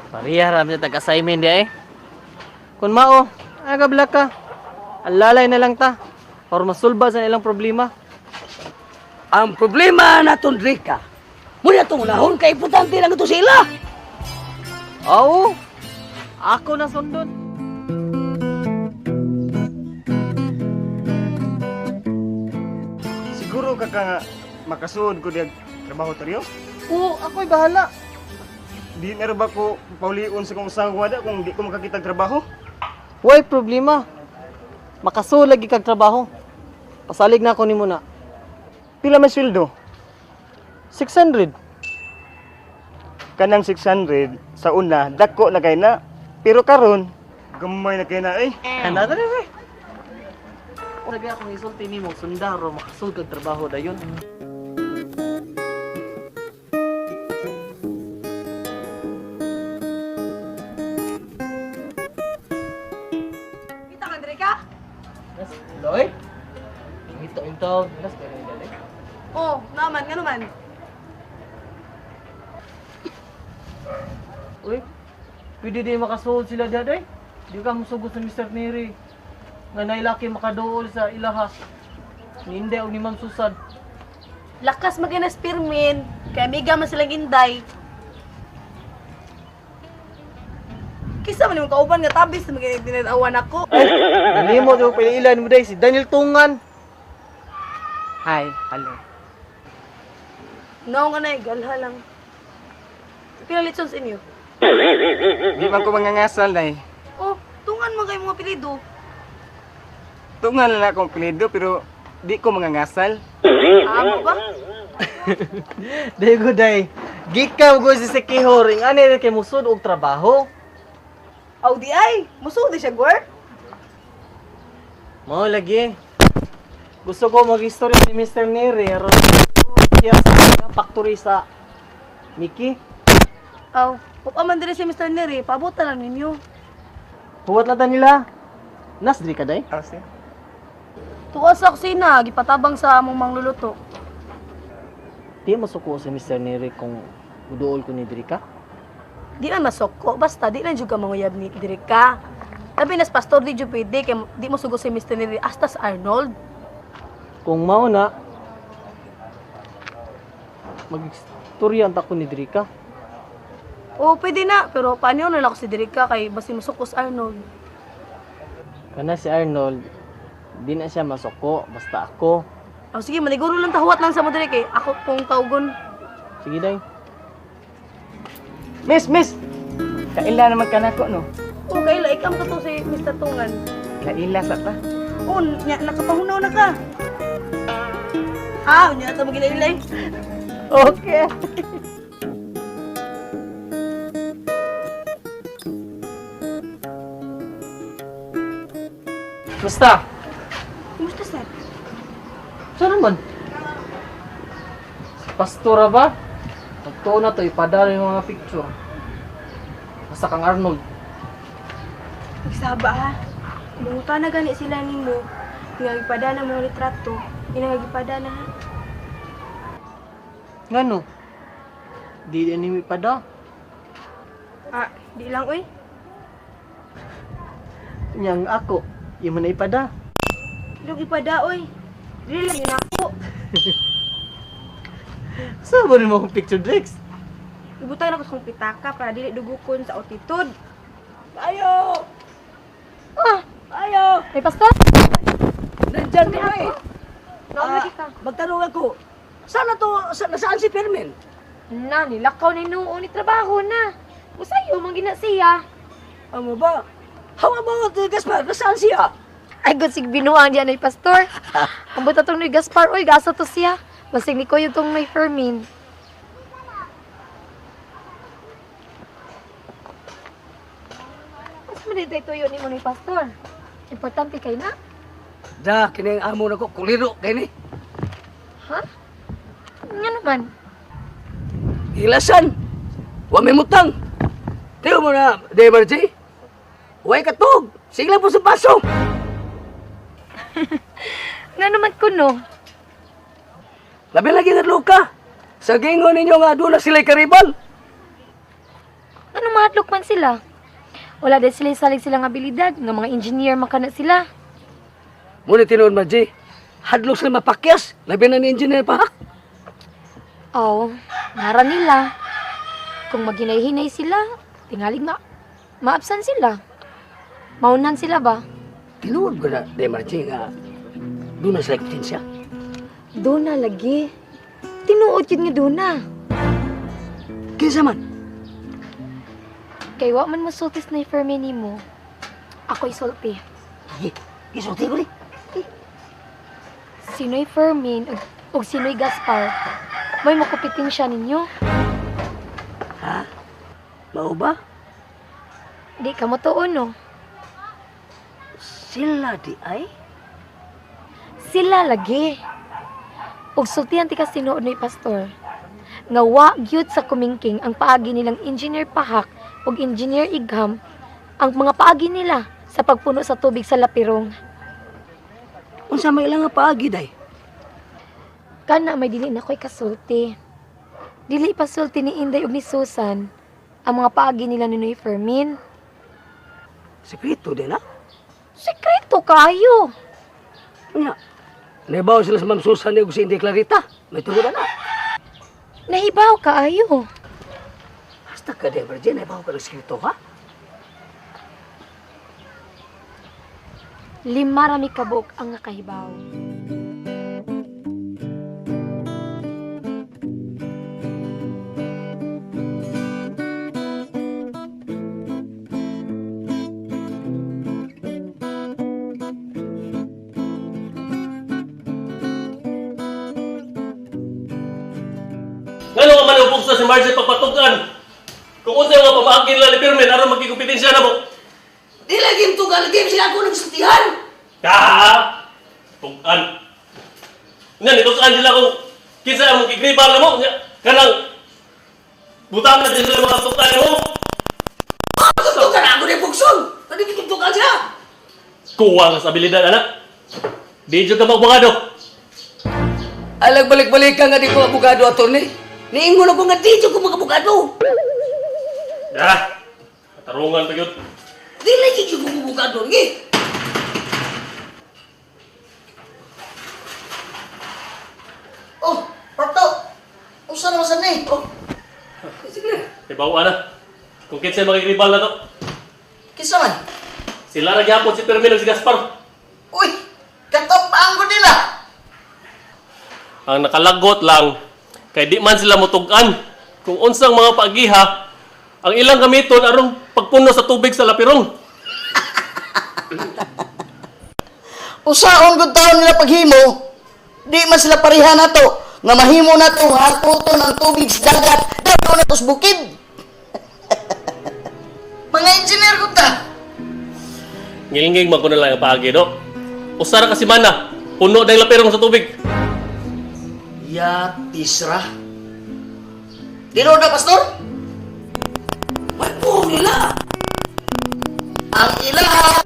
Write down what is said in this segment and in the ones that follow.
Pariya ram sa tag-assignment di ay. Kun mao, aga black ka. Alalay na lang ta. Or masulba sa ilang problema. Ang problema naton Drika. Muna itong unahon kay importante lang ito sila. Oo. Ako na sundon. Siguro ka nga makasuod ko diag trabaho tayo? Oo, ako'y bahala. Di na ba ko paulion sa kong usang wada kung di ko makakita trabaho? Way problema. Makasul lagi kag trabaho. Pasalig na ako nimo na. Pila may sweldo? 600. Kanang 600 sa una dako na kay na. Pero karon gamay na kay na eh. Ano na rin? Sabi akong isulti nimo sundaro makasul kag trabaho dayon. Kita ka, Drika? Yes, Loy. Ito. Yes, pero dali. Oo, naman, nga naman. Uy, pwede di makasuod sila daday. Di ka musugot sa Mr. Neri. Nga nailaki makaduol sa ilaha. Ni Inday o ni Ma'am Susan. Lakas maginas pirmin, kaya miga man silang inday. Kisa man yung kauban nga tabis na maginig dinadawan ako. Nalimot yung piliilan mo day, si Daniel Tungan. Hi, hello. No nga na, galha lang. Pila lechon sa inyo? Di man ko mangangasal na eh. Oh, tungan mo kayo mga pilido. Tungan lang akong pilido pero di ko mangangasal. Amo ba? Dego day. Gikaw go si Sekihoring. Ano rin kay musod og trabaho? Aw di ay, musudi siya, Gwar. Mao lagi. Gusto ko mag-istorya ni Mr. Neri. Aron siya sa factory sa Mickey. Aw, upaman din si Mr. Neri, pabutan lang ninyo. Huwat lang ta nila. Nasdri ka day? Ah, siya. Tuwas sa kusina, gipatabang sa among mangluluto. Di masuko si Mr. Neri kung uduol ko ni Drika. Di man masoko, basta di lang juga manguyab ni Drika. Labi nas pastor di jud pwede kay di mo sugo si Mr. Neri hasta sa Arnold. Kung mao na, mag-istorya ta ko ni Drika. Oo, pwede na, pero paano na lang ako si Drika kay basi masuko sa Arnold. Kana si Arnold, di na siya masuko, basta ako. Oh, sige, maniguro lang tahuwat lang sa mo Drika kay ako pong tawgon. Sige day. Miss! Kaila naman ka na ko, no? Oo, kaila, ikam ka to si Mr. Tungan. Kaila sa ta. Oo, nakapahunaw na ka. Ah, unya ito mag-ilailay. Okay. Basta, Kumusta, sir? saan naman? Si Pastora ba? Nagtuon na to, ipadala yung mga picture. Basta kang Arnold. Nagsaba ha. Bungutan na gani sila nimo. Nga na mga litrato. Inangagipada na ha. Ngano? Di din ni ipada. Ah, di lang uy. Yang ako, yung man ipada. Lug ipada oy. Dili lang yun ako. Saan mo rin mo akong picture, Drex? Ibutang na ko kong pitaka para dili dugukon sa altitude. Ayo! Ah! Ayo! Ay, pastor! Nandyan ka eh! Naulagi ka. Magtanong ako, nasaan si Fermin? Na, nilakaw ni noon ni trabaho na. Usayo, manggina siya. Amo ba? Hawa mo ito, Gaspar, nasaan siya? Ay, good sig binuang diyan ay pastor. Ang buta tong ni Gaspar, oy, gasa to siya. Basig ni ko yung tong may Fermin. Mas manitay tuyo ni mo ni pastor. Importante kay na. Da, kini ang amo na ko, kuliro, kini. Ha? Nga naman. Ilasan. Wa may mutang. Tiyo mo na, Demarji. Huwag katog. Sige lang po sa paso. Nga naman kuno. Labi lagi nga luka. Sa gingon ninyo nga doon na sila'y karibal. Anong mahadlok man sila? Wala din sila salig silang abilidad nga mga engineer makana sila. Muna tinuod, Margie. Hadlok sila mapakyas. Labi na ni engineer pa, ha? Oh, nara nila. Kung maghinay-hinay sila, tingalig maabsan sila. Maunan sila ba? Tinuod ko na, de Margie, nga doon na sila kutensya. Doon na lagi. Tinuod yun nga doon na. Kinsa man? Kay wa man mo sultis na i-fermi mo. Ako'y sulti. Isulti ko ni. Sino'y Fermin ug sino'y Gaspar. May makupitin siya ninyo. Ha? Mao ba? Di ka mo tuon, no? Sila di ay? Sila lagi. Ug sultihan ti ka sinuod ni pastor. Nga wa gyud sa kumingking ang paagi nilang engineer Pahak ug engineer Igham ang mga paagi nila sa pagpuno sa tubig sa Lapirong. Unsa may ilang nga paagi, day? Kana may dili na ko'y kasulti. Dili pasulti ni Inday ug ni Susan ang mga paagi nila ni Noy Fermin. Sekreto din, ha? Sekreto kayo. Nga. Naibaw sila sa Ma'am Susan ni si Inday Clarita. May tuloy na. Nahibaw kaayo. Basta ka, de Margie, naibaw ka ng sekreto, ha? 5 rami kabuk ang nakahibaw. Ngano ka manubog sa si Margie pagpatugan? Kung unsa nga pamaagin lang ni Firmin aron magkikumpetensya na mo. Di lagi ito ka, lagi sila ako nagsultihan. Ka! Tugan. Nya nito saan sila kung kinsa ang kikribal na mo? Nya kanang butang na din sila mga tugan mo. Ito ka na ako na bukson. Tadi bikin tukal siya. Kuwang sa abilidad anak. Di jud ka magbungado. Alag balik-balik ka nga di ko abogado, attorney. Niingon ako nga di ko mga abogado. Ya. Tarungan pa yun. Di lagi ko mga abogado, ngi. Oh, Parto! Usa naman saan ni? Oh, Sige. Ibawa na. Kung kinsa yung makikribal na to. kisa man? Sila ra gyapon si Firmin ug si Gaspar. Uy! Katapaan ko nila! Ang nakalagot lang kay di man sila motugan kung unsang mga paagiha ang ilang gamiton aron pagpuno sa tubig sa Lapirong. Usaon gud taon nila paghimo, di man sila pareha na to, nga mahimo na to haputon ang tubig sa dagat, dato na to sa bukid. Mga engineer ko ta. Ngilingig man ko na lang ang paagi do. Usara kasi mana, puno dahil Lapirong sa tubig. Ya, tisra. Dino na, pastor? May po nila. Ang ilaha,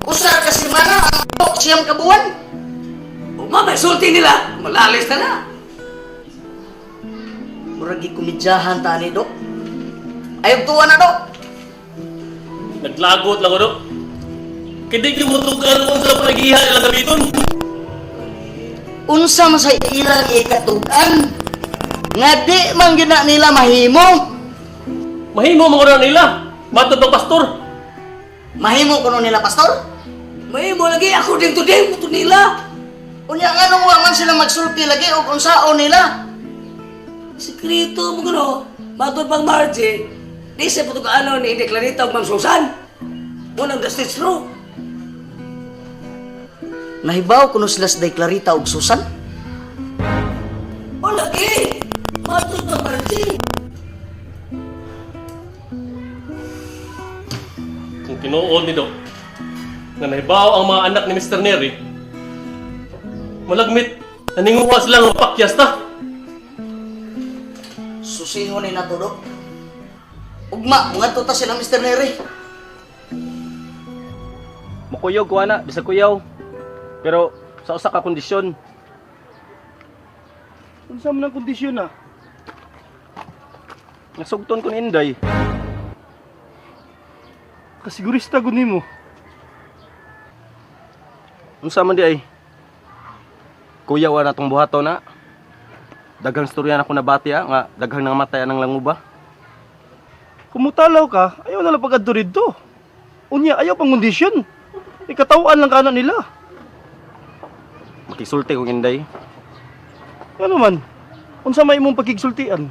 usar kasi mana, ang tok siyang kabuan. O may sulti nila. Malalis na na. Muragi kumidyahan ta ni Dok. Ayog tuwa na, Dok. Naglagot lang ko do. Kaya di motugan kung sa paagiha ilang gamiton. Unsa man sa ilang ikatugan, nga di man gina nila mahimo. Mahimo mo na nila. Matod ng pastor. Mahimo kuno nila, pastor? May mo lagi ako din to din to nila. Unya nga nung wa man sila magsulti lagi og unsaon nila. Sekreto mo kuno. Matod pang Margie. Di sa putukaano ni Clarita ug Ma'am Susan. Unang the stage through. Nahibaw kuno sila sa Clarita og Susan? O lagi. Matod pang Margie. Kung tinuod ni Dok, nga nahibaw ang mga anak ni Mr. Neri, malagmit, naninguha sila ng pakyas ta. Susihon ni nato, Dok. Ugma, mga tuta sila Mr. Neri. Mukuyog ko ana, bisag kuyaw. Pero sa usa ka kondisyon. Unsa man ang kondisyon na? Nasugton ko ni Inday. Kasigurista gud nimo. Unsa man di ay? Kuya wa na tong buhaton na. Daghang storya na ko nabati nga daghang nang matay ang languba. Kumutalaw ka, ayaw na lang pag-adto dito. Unya, ayaw pang kondisyon. Ikatawaan lang kanan nila. Makisulti ko Inday. Ano man? Unsa may imong pagkigsultian?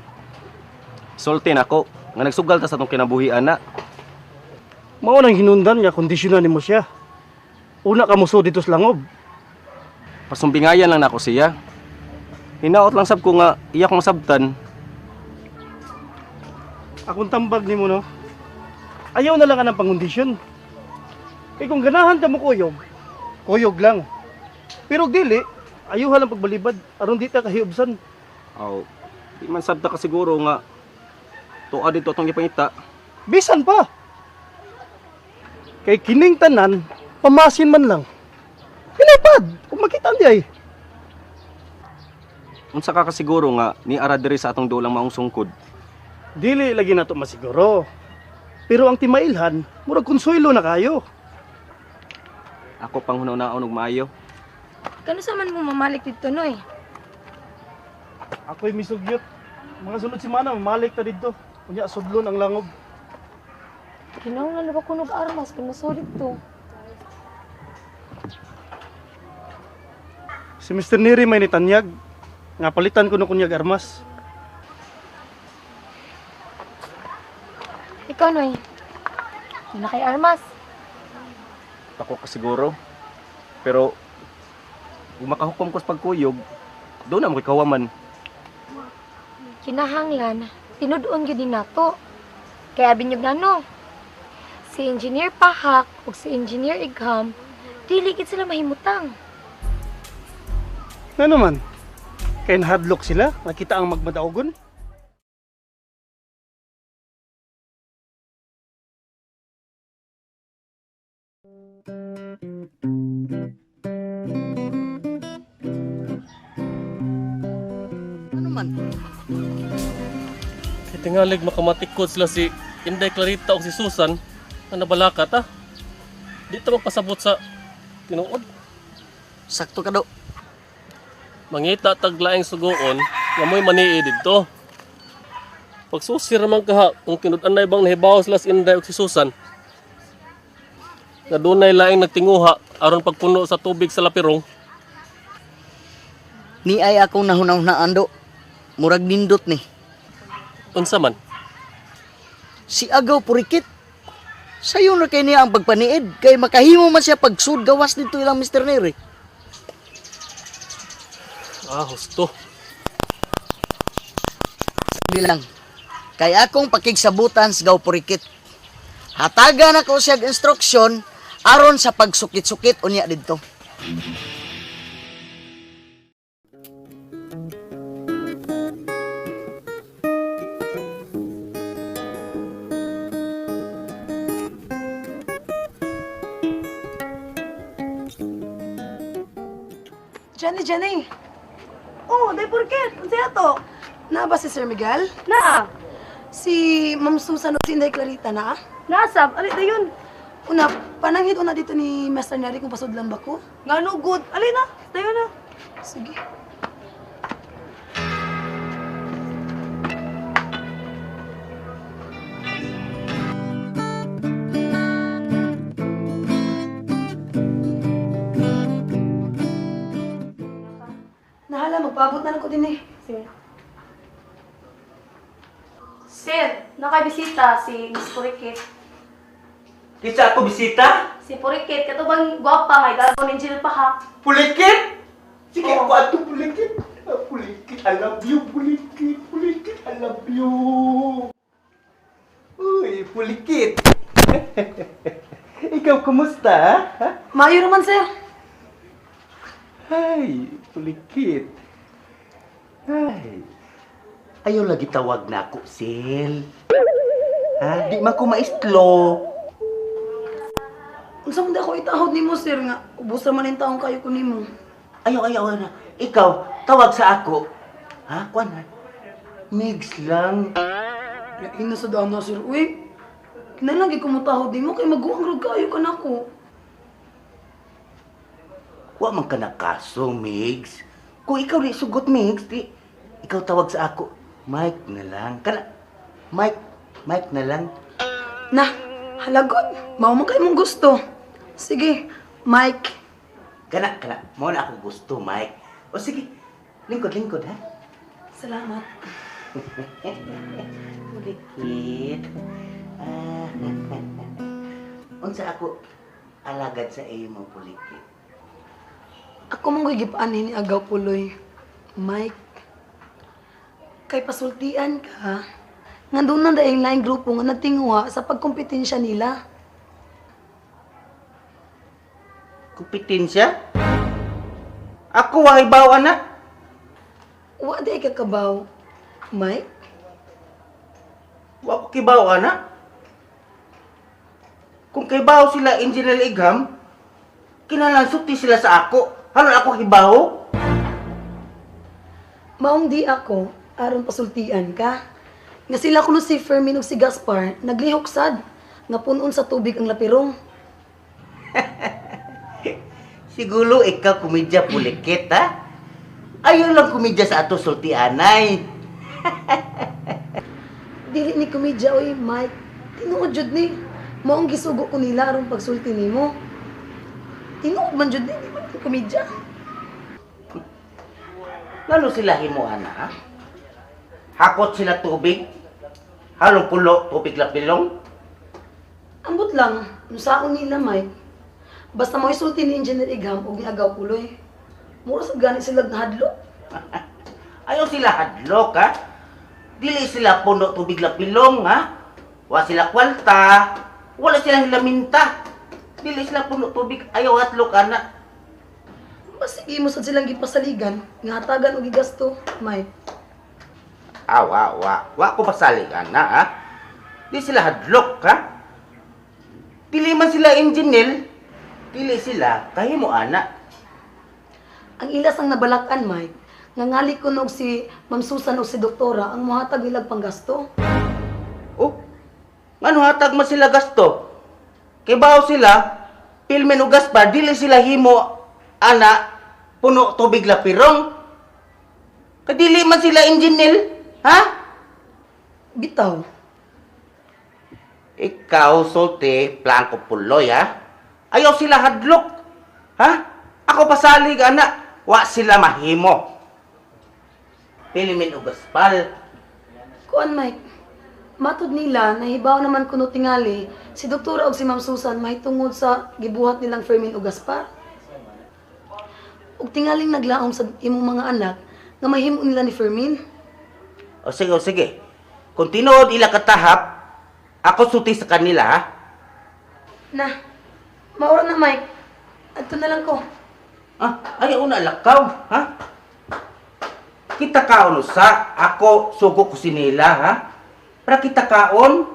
Sulti na ako nga nagsugal ta sa atong kinabuhian na. Mao nang hinundan nga kondisyonan nimo siya. Una ka muso dito sa langob. Pasumbingayan lang nako siya. Hinaot lang sab ko nga iya kong sabtan. Akong tambag nimo no. Ayaw na lang ka ng pangondisyon. Eh kung ganahan ka mo kuyog, kuyog lang. Pero dili, ayaw lang pagbalibad aron di ta kahiubsan. Aw, di man sabta ka siguro nga tuwa dito atong gipangita. Bisan pa. Kay kining tanan, pamasin man lang. Pinapad, kung makita di ay. Unsa ka kasiguro nga ni ara diri sa atong dulang maong sungkod? Dili lagi na to masiguro. Pero ang timailhan, murag konsuelo na kayo. Ako pang hunaw-naon og maayo. Kano sa man mo mamalik dito, Noy? Ako'y misugyot. Mga sunod simana, mamalik ta dito. Kunya, sudlon ang langob. Kinahanglan na ba kunog armas kung masudit to? Si Mr. Neri may nitanyag. Nga palitan ko na kunyag armas. Ikaw, Noy. Hindi na kay armas. Ako kasiguro. Pero kung makahukom ko sa pagkuyog, doon na mo kawaman. Kinahanglan, tinudon gyud din nato. Kaya binyog na no. Si Engineer Pahak ug si Engineer Igham, dili gid sila mahimutang. Ano man? Kaya nahadlok sila, nakita ang magmadaugon. Ano man? Tingalig makamatikod sila si Inday Clarita o si Susan na nabalakat ha. Di ta magpasabot sa tinuod. Sakto ka do. Mangita taglaing sugoon nga mo'y manii dito. Pagsusir man kaha kung tinud-anay bang nahibaw sila si Inday o si Susan. Nga dunay laing nagtinguha aron pagpuno sa tubig sa lapirong. Ni ay akong nahunaw-hunaan do. Murag nindot ni. Unsa man? Si Agaw Purikit. Sayo na kay niya ang pagpaniid. Kay makahimo man siya pagsud gawas dito ilang Mr. Neri. Ah, husto. Bilang. Kay akong pakigsabutan sa Gaw Purikit. Hatagan ako siya instruksyon aron sa pagsukit-sukit unya didto. Jenny. Oh, day porket. Ano siya to? Na ba si Sir Miguel? Na. Si Ma'am Susan o si Inday Clarita na? Nasab. Alit na yun. Una, pananghid una dito ni Master Neri kung pasudlan ba ko? Nga no, good. Alit na. Tayo na. Sige. Nahala, magpaabot na lang ko din eh. Sige. Sir, nakabisita si Miss Purikit. Kita ako bisita? Si Purikit, katubang gwapa may gagawin ng Jill Pahak. Pulikit! Sige, Oo. ako ato pulikit. Pulikit, I love you, pulikit. Pulikit, I love you. Uy, pulikit. Ikaw, kumusta? Ha? Mayo naman, sir. Ay, pulikit. Ay. Ayaw lagi tawag na ako, Sil. Ha? Di man ko maistlo. Unsa man di ako itahod nimo, sir, nga ubusan man yung taong kayo ko nimo. Ayaw na. Ikaw, tawag sa ako. Ha? Kuan ha? Migs lang. Lain na sa daan na, sir. Uy, kinalagi kumutahod di mo kay maguang rog kayo ka na ko. Wa man ka na kaso, Migs. Kung ikaw di sugot, Migs, di ikaw tawag sa ako. Mike na lang. Mike na lang. Na, halagot. Mao man kayo mong gusto. Sige, Mike. Kana. Mo na ako gusto, Mike. O sige, lingkod, ha? Salamat. Ulikit. Unsa ako alagad sa iyo mo, Pulikit? Ako mong gigipanin ni Agaw Puloy. Mike, kay pasultian ka, nga doon na daing laing grupo nga nagtingwa sa pagkompetensya nila. Kompetensya? Ako wahay bawa na. Wa di ka kabaw. Mike, Wa ko kibaw na. Kung kibaw sila Engineer Igham, kinalansuti sila sa ako. Halon ako kibaw? maong di ako, aron pasultian ka. Nga sila kuno si Fermin ug si Gaspar, naglihok sad, nga punon sa tubig ang lapirong. Siguro ikaw kumidya, Pulikit, ha? Ayaw lang kumidya sa ato sultianay. Dili ni komedya oy, Mike. Tinuod jud ni. Maong gisugo ko nila aron pagsulti nimo. Tinuod man jud ni, di man komedya. Lalo sila himuan na, ha? Hakot sila tubig. Halong pulo, tubig lapilong. Ambot lang, nusaon nila, Mike. Basta mo isulti ni Engineer Igham ug ni Agaw Puloy. Mura sa gani sila nahadlok. Ayaw sila hadlok, ha? Dili sila puno tubig lapilong, ha? Wa sila kwalta. Wala silang laminta. Dili sila puno tubig. Ayaw hadlok, ana. Basigi mo sad silang gipasaligan, nga hatagan og gigasto, Mike. Wa ko pasalig, ana, ha? Di sila hadlok, ha? Dili man sila engineer. Dili sila kahimo, ana. Ang ilas ang nabalakan, Mike, nga ngali ko og si Ma'am Susan o si Doktora ang mohatag nilag panggasto. Oh, ngano hatag man sila gasto? Kibaw sila, Pilmen o Gaspar, dili sila himo, ana, puno tubig lapirong. Kadili man sila engineer, ha? Bitaw, Ikaw, sulti, Blanco Puloy, ha? Ayaw sila hadlok, ha? Ako pasalig, ana, wa sila mahimo. Pilmen o Gaspar, kuan Mike. Matod nila, nahibaw naman kuno tingali, si Doktora og si Ma'am Susan mahitungod sa gibuhat nilang Fermin o Gaspar. Ug tingaling naglaom sa imong mga anak, nga mahimo nila ni Fermin. o sige. Kung tinuod ila katahap, ako suti sa kanila, ha? Na, maura na Mike. Adto na lang ko. Ayaw na lakaw, ha? Kita kaon sa ako sugo ko sinila, ha? Para kita kaon.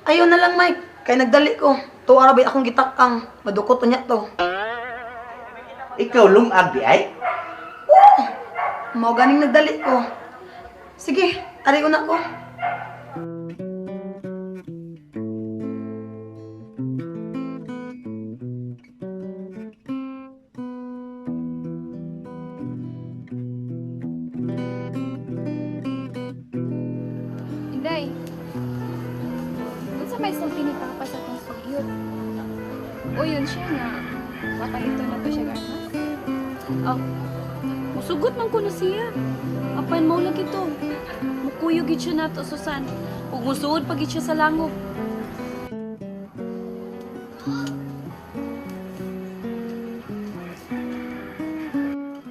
Ayaw na lang Mike, kay nagdali ko. Tuwa ra bay akong gitakang, madukot unya to. Ikaw lumag di ay. Mao ganing nagdali ko. Sige, ari una ko. Inday, unsa may sulti ni Papa sa tong sugyot? O yun siya nga, papahito na to siya ganas? Oh, musugot man kuno siya. Apan mo lang ito. Mukuyog gid siya nato, Susan. Ug musuod pa gid siya sa langop.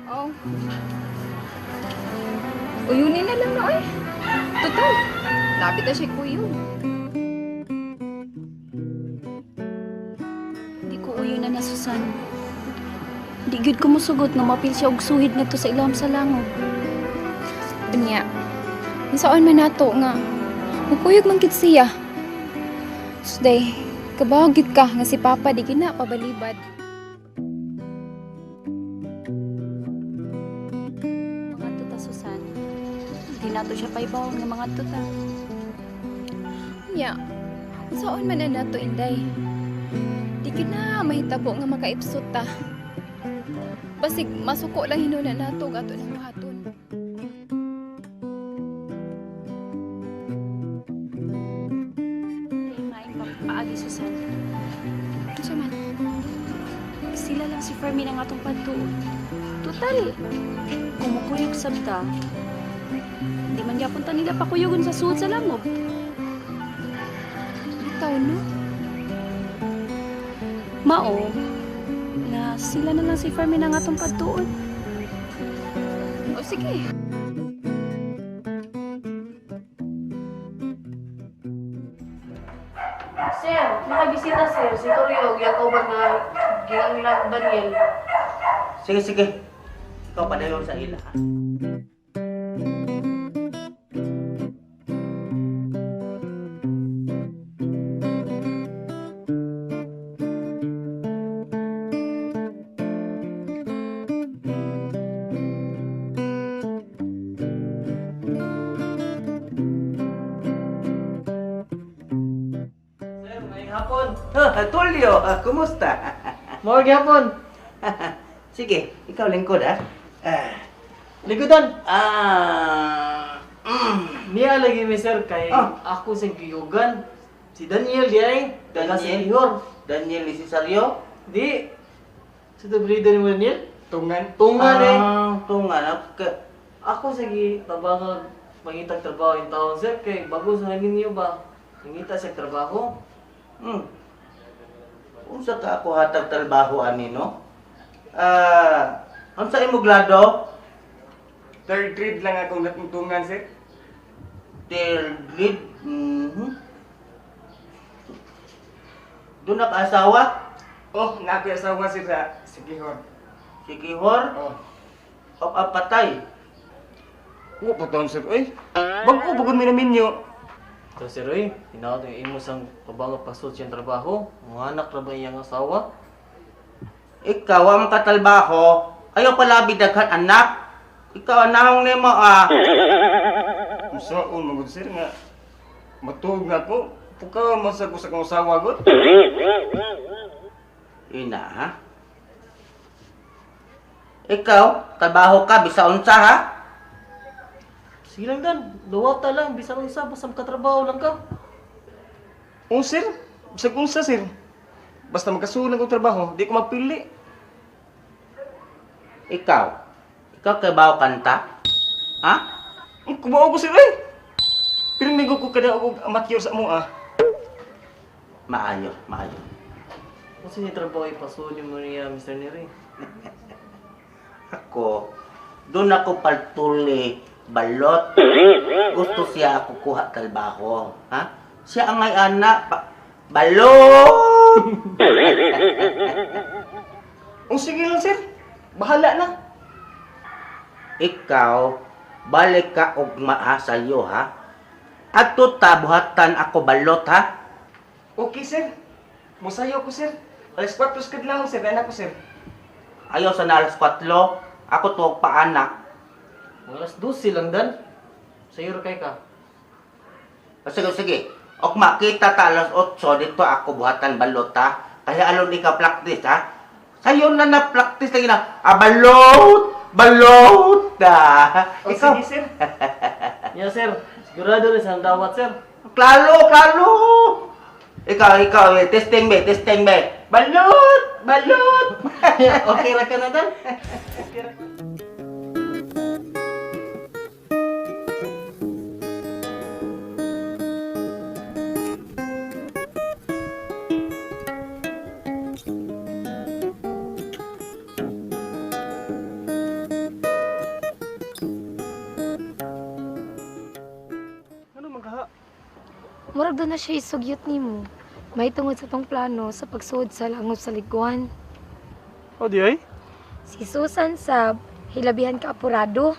Oh. Uyunin na lang na, oy. Total, lapit na siya kuyo. Di ko uyo na na, Susan. Di gud ko musugot nga mapil siya og suhid ngadto sa ilahom sa langop. Unya, unsaon man nato nga mukuyog man gid siya. Susday, kabaw gid ka nga si Papa di gina pabalibad. Mga tuta, Susan. Di nato siya paibaw nga mga tuta. Unya, unsaon man na nato Inday. Di gid na mahitabo nga makaipsot ta. Basig masuko lang hinuna nato gato ng buhaton. Paagi Susan. Unsa man? Sila lang si Fermin ang atong pantuon. Total, kumukuyog sabta. Di man gyapon ta nila pakuyogon sa suod sa langob. Bitaw no? Mao, na sila na lang si Fermin ang atong pantuon. O sige. Sir, nakabisita sir. Si Torio, Yakoban na ginang Daniel. Sige, sige. Ikaw padayon sa ila. Sir, may hapon. Tulio, kumusta? More hapon. Sige, ikaw lingkod Ligudan. Niya Niya lagi mi sir kay Ah. ako sing kiyugan. Si Daniel di ay. Taga sa Daniel? Ihor. Daniel ni Cesario? Di. Sa tabrida ni mo Daniel? Tungan. Tungan eh. Tungan. Ako sige tabangan mangitag trabaho in taon sir kay bago sa ninyo ba. Mangita sa trabaho. Unsa ka ako hatag trabaho ani no? Unsa imong grado? Third grade lang akong natuntungan, sir. Third grade? Doon na ka asawa? Oh, nakiasawa sir sa Sigihor. Si Kihor? Oh. O patay? Uwa po taon, sir. Uy, bago bugod mi namin nyo. So sir oy, hinaot yung imo sang pabango pasod siyang trabaho. Mga anak ra ba iyang asawa? Ikaw ang katalbaho. Ayaw pala bidaghan anak. Ikaw ang nahong nemo Usaon, magod sir, nga matuog na ko. Pukaw masag sa kong usawa, god. Ina ha? Ikaw, trabaho ka, bisa unsa ha? Sige lang dan, duwata lang, bisang isa, basta makatrabaho lang ka. Oh, sir. Bisag unsa, sir. Basta magkasulang kong trabaho, di ko mapili. Ikaw trabaho kanta? Ha? Kumaw ko, sir, eh. Pero may ko kada og amateur sa mo, ah. Maayo. Kung sino yung trabaho ipasod mo niya, Mr. Neri? Ako, doon ako paltuli, balot. Gusto siya ako kuha talbaho. Ha? Siya ang may anak. Balot! Oh, sige lang, sir. Bahala na. Ikaw, balik ka og maasalyo, ha? At buhatan ako balot, ha? Okay, sir. Musayo ko, sir. Alas 4 kad lang, sir. Anak ko, sir. Ayaw sa nalas 4, ako to paanak. Mga alas 12 lang dan. Sayo kay ka. Sige. Ok makita ta alas 8, dito ako buhatan balot, ha? Kaya alon di ka practice, ha? Sayo na na-practice lagi na. Balot, ha? Oh, Ikaw, sige, sir. Yeah, sir. Sigurado rin sa dawat, sir. klalo. Ikaw, testing be. Balot. Okay ra ka na dan? Ano man kaha? Murag doon na siya isugyot nimo. May tungod sa tong plano sa pagsuod sa langob sa liguan. O di ay? Si Susan sab, hilabihan ka apurado.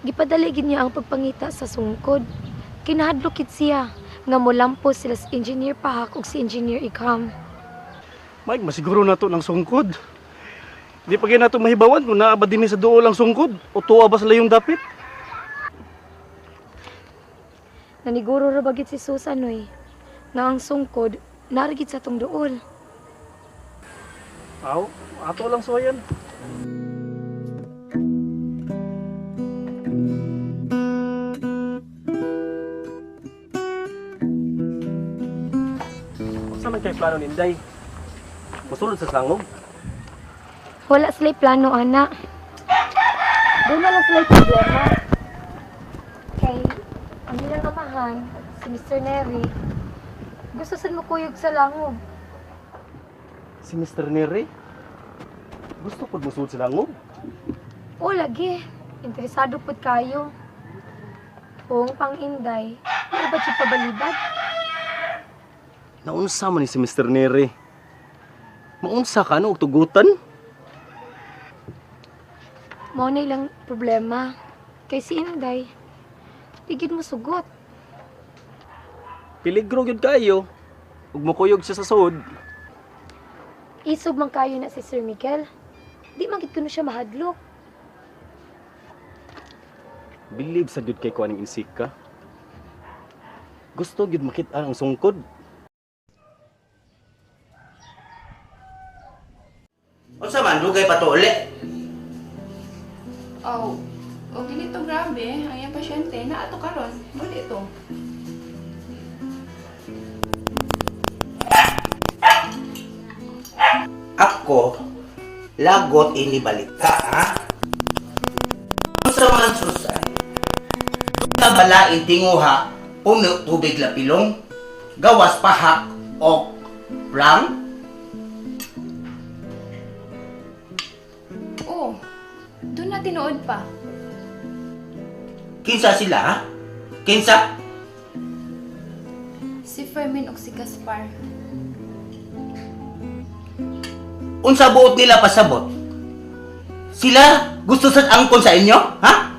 Gipadali gid niya ang pagpangita sa sungkod. Kinahadlok siya nga molampos sila si Engineer Pahak ug si Engineer Igham. Mike, masiguro na to ng sungkod. Di pa na to mahibawan kung naaba din sa duol ang sungkod o tuwa ba sila yung dapit. Naniguro ra bagit si Susan oy. na ang sungkod narigid sa tong duol. Aw, ato lang suwayan. Sa man kay plano ni Inday? Musulod sa sangog? Wala sila'y plano, ana. Doon na lang sila'y problema. Kay, ang ilang amahan, si Mr. Neri, gusto sad mo kuyog sa langob. Si Mr. Neri? Gusto ko musulod sa langog. O, lagi. Interesado pud kayo. Kung pang Inday, ano ba siya pabalibad? Naunsa man ni si Mr. Neri? Maunsa ka no og tugutan? Mao na ilang problema. Kay si Inday, tigid mo sugot. Peligro gyud kayo. Ug mukuyog siya sa sud. Isog man kayo na si Sir Miguel. Di man gid kuno siya mahadlok. Believe sa gyud kay kuaning insika. Gusto gyud makita ang sungkod. Unsa man dugay pa to uli? Oh, o dili to grabe. Ang iyang pasyente na ato karon. Dili ito. Ako, lagot ini balita, ha? Unsa man Susan? Nga balain tinguha, puno tubig lapilong, gawas pahak o plang? Oh, doon na tinuod pa. Kinsa sila, ha? Kinsa? Si Fermin o si Gaspar. Unsa buot nila pasabot? Sila gusto sa angkon sa inyo, ha?